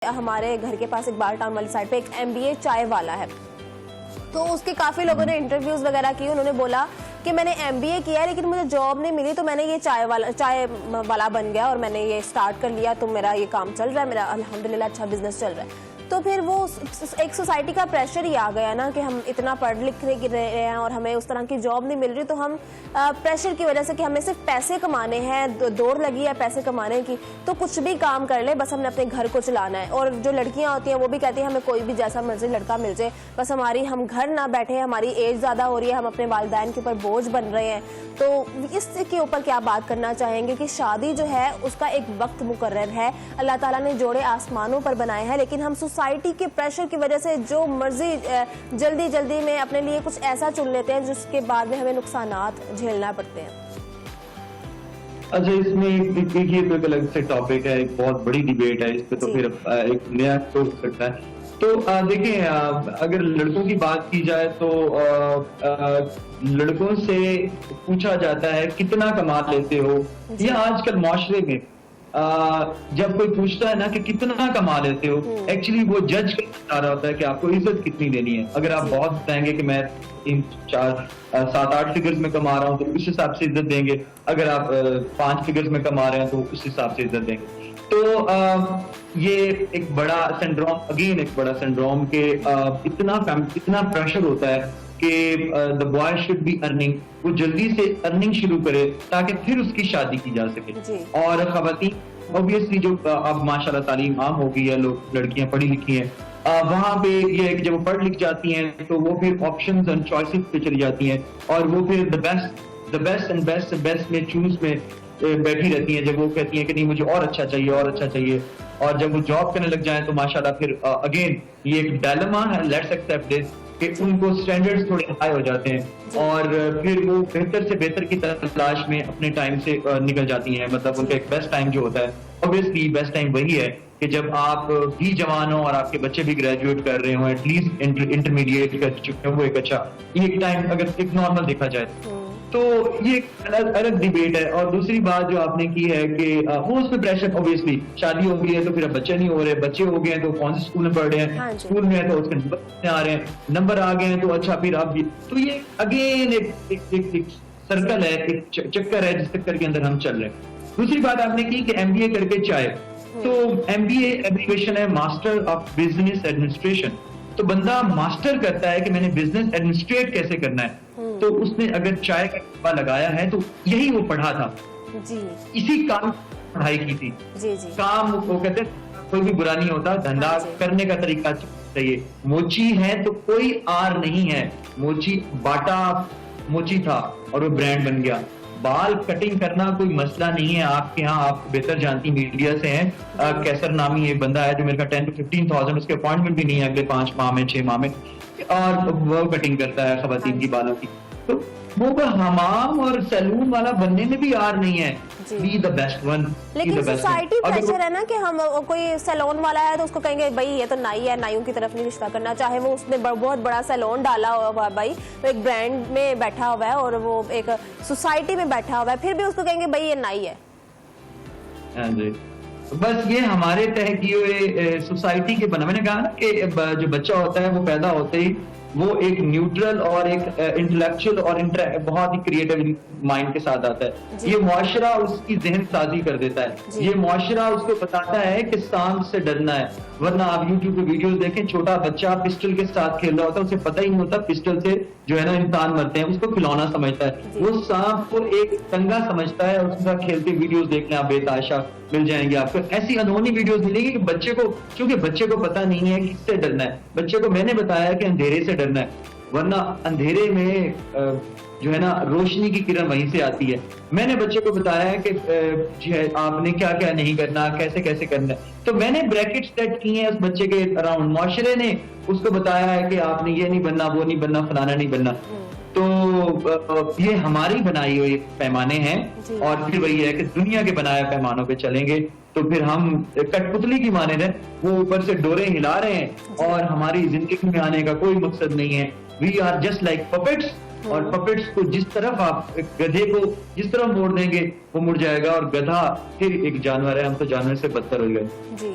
हमारे घर के पास एक बार टाउन वाली साइड पे एक MBA चाय वाला है, तो उसके काफी लोगों ने इंटरव्यूज वगैरह किए। उन्होंने बोला कि मैंने MBA किया है लेकिन मुझे जॉब नहीं मिली, तो मैंने ये चाय वाला बन गया और मैंने ये स्टार्ट कर लिया, तो मेरा ये काम चल रहा है, मेरा अल्हम्दुलिल्लाह अच्छा बिजनेस चल रहा है। तो फिर वो एक सोसाइटी का प्रेशर ही आ गया ना कि हम इतना पढ़ लिख रहे हैं और हमें उस तरह की जॉब नहीं मिल रही, तो हम प्रेशर की वजह से कि हमें सिर्फ पैसे कमाने हैं, दौड़ लगी है पैसे कमाने की, तो कुछ भी काम कर ले, बस हमने अपने घर को चलाना है। और जो लड़कियां होती हैं वो भी कहती हैं हमें कोई भी जैसा मर्जी लड़का मिल जाए, बस हम घर ना बैठे, हमारी एज ज़्यादा हो रही है, हम अपने वालिदैन के ऊपर बोझ बन रहे हैं। तो इसके ऊपर क्या बात करना चाहेंगे कि शादी जो है उसका एक वक्त मुकर्रर है, अल्लाह ताला ने जोड़े आसमानों पर बनाए हैं, लेकिन हम सोसाइटी के प्रेशर की वजह से जो मर्जी जल्दी जल्दी में अपने लिए कुछ ऐसा चुन लेते हैं जिसके बाद में हमें नुकसानात झेलना पड़ते हैं। अच्छा, इसमें ये तो एक अलग से टॉपिक है, एक बहुत बड़ी डिबेट है इस पे, तो फिर एक नया सोच सकता है। तो देखिए, अगर लड़कों की बात की जाए तो लड़कों से पूछा जाता है कितना कमा लेते हो, या आजकल माशरे में जब कोई पूछता है ना कि कितना कमा लेते हो, एक्चुअली वो जज करना चाह रहा होता है कि आपको इज्जत कितनी देनी है। अगर आप बहुत बताएंगे कि मैं 3, 4, 7, 8 फिगर्स में कमा रहा हूं तो उस हिसाब से इज्जत देंगे, अगर आप 5 फिगर्स में कमा रहे हैं तो उस हिसाब से इज्जत देंगे। तो ये एक बड़ा सिंड्रोम, अगेन एक बड़ा सिंड्रोम के इतना प्रेशर होता है कि the boy should be earning, वो जल्दी से अर्निंग शुरू करे ताकि फिर उसकी शादी की जा सके। और खवातीन ऑब्वियसली जो अब माशाल्लाह तालीम आम हो गई है, लोग लड़कियां पढ़ी लिखी हैं, वहां पे ये है कि जब वो पढ़ लिख जाती हैं तो वो फिर ऑप्शंस एंड चॉइसेस पे चली जाती हैं और वो फिर द बेस्ट में चूज में बैठी रहती हैं। जब वो कहती हैं कि नहीं मुझे और अच्छा चाहिए और अच्छा चाहिए, और जब वो जॉब करने लग जाएं तो माशाल्लाह फिर अगेन ये एक डायलेमा है, लेट्स एक्सेप्ट दिस, कि उनको स्टैंडर्ड्स थोड़े हाई हो जाते हैं और फिर वो बेहतर से बेहतर की तलाश में अपने टाइम से निकल जाती हैं। मतलब उनका एक बेस्ट टाइम जो होता है, ऑब्वियसली बेस्ट टाइम वही है कि जब आप भी जवान हो और आपके बच्चे भी ग्रेजुएट कर रहे हो, एटलीस्ट इंटरमीडिएट कर चुके हो, वो एक अच्छा ये एक टाइम अगर एक नॉर्मल देखा जाए तो ये एक अलग डिबेट है। और दूसरी बात जो आपने की है कि वो उसमें प्रेशर, ऑब्वियसली शादी हो गई है तो फिर अब बच्चे नहीं हो रहे, बच्चे हो गए हैं तो कौन से स्कूल में पढ़ रहे हैं, स्कूल में है तो उसके नंबर आ रहे हैं, नंबर आ गए हैं तो अच्छा फिर आप भी, तो ये अगेन एक सर्कल है, एक चक्कर है जिस चक्कर के अंदर हम चल रहे हैं। दूसरी बात आपने की कि MBA करके चाहे, तो MBA एब्रिविएशन है मास्टर ऑफ बिजनेस एडमिनिस्ट्रेशन। तो बंदा मास्टर करता है कि मैंने बिजनेस एडमिनिस्ट्रेट कैसे करना है, तो उसने अगर चाय का डब्बा लगाया है तो यही वो पढ़ा था जी, इसी काम पढ़ाई की थी जी। काम वो कहते हैं कोई भी बुरा नहीं होता, धंधा करने का तरीका चाहिए। मोची है तो कोई आर नहीं है, मोची बाटा मोची था और वो ब्रांड बन गया। बाल कटिंग करना कोई मसला नहीं है आपके यहाँ, आप बेहतर जानती मीडिया से हैं, कैसर नामी एक बंदा है जो मेरे का 10 to 15,000 उसके अपॉइंटमेंट भी नहीं है अगले 5 माह में 6 माह में, और वो कटिंग करता है खवातीन की बालों की। तो वो हमाम और सैलून वाला बनने में भी यार नहीं है, बी द बेस्ट वन। लेकिन सोसाइटी प्रेशर है ना कि हम कोई सैलून वाला है तो उसको कहेंगे भाई ये तो नाई है, नाइयों की तरफ नहीं रिश्ता करना, चाहे वो उसने बहुत बड़ा सैलून डाला हुआ है, भाई वो एक ब्रांड में बैठा हुआ है और वो एक सोसाइटी में बैठा हुआ है, फिर भी उसको कहेंगे भाई ये नाई है। हाँ जी, बस ये हमारे तय किए हुए सोसाइटी के बना, मैंने कहा ना कि जो बच्चा होता है वो पैदा होते ही वो एक न्यूट्रल और एक इंटेलेक्चुअल और बहुत ही क्रिएटिव माइंड के साथ आता है। ये मुआशरा उसकी जहन साजी कर देता है, ये मुआशरा उसको बताता है कि सांप से डरना है, वरना आप यूट्यूब पे वीडियोस देखें, छोटा बच्चा पिस्टल के साथ खेल रहा होता है, उसे पता ही नहीं होता पिस्टल से जो है ना इंसान मरते हैं, उसको खिलौना समझता है, वो सांप को एक तंगा समझता है और उसके साथ खेलते वीडियोस देखने आप बेताशा मिल जाएंगे आपको। ऐसी अनहोनी वीडियोस मिलेंगी कि बच्चे को, क्योंकि बच्चे को पता नहीं है किससे डरना है, बच्चे को मैंने बताया कि अंधेरे से डरना है, वरना अंधेरे में जो है ना रोशनी की किरण वहीं से आती है। मैंने बच्चे को बताया है कि जो है आपने क्या क्या नहीं करना, कैसे कैसे करना है, तो मैंने ब्रैकेट सेट किए हैं उस बच्चे के अराउंड। मुआशरे ने उसको बताया है कि आपने ये नहीं बनना, वो नहीं बनना, फलाना नहीं बनना। तो ये हमारी बनाई हुई पैमाने हैं और फिर वही है कि दुनिया के बनाए पैमानों पे चलेंगे तो फिर हम कठपुतली की माने रहे, वो ऊपर से डोरे हिला रहे हैं और हमारी जिंदगी में आने का कोई मकसद नहीं है। We are just like puppets, और पपेट्स को जिस तरफ आप गधे को जिस तरफ मोड़ देंगे वो मुड़ जाएगा, और गधा फिर एक जानवर है, हम तो जानवर से बदतर हो गए।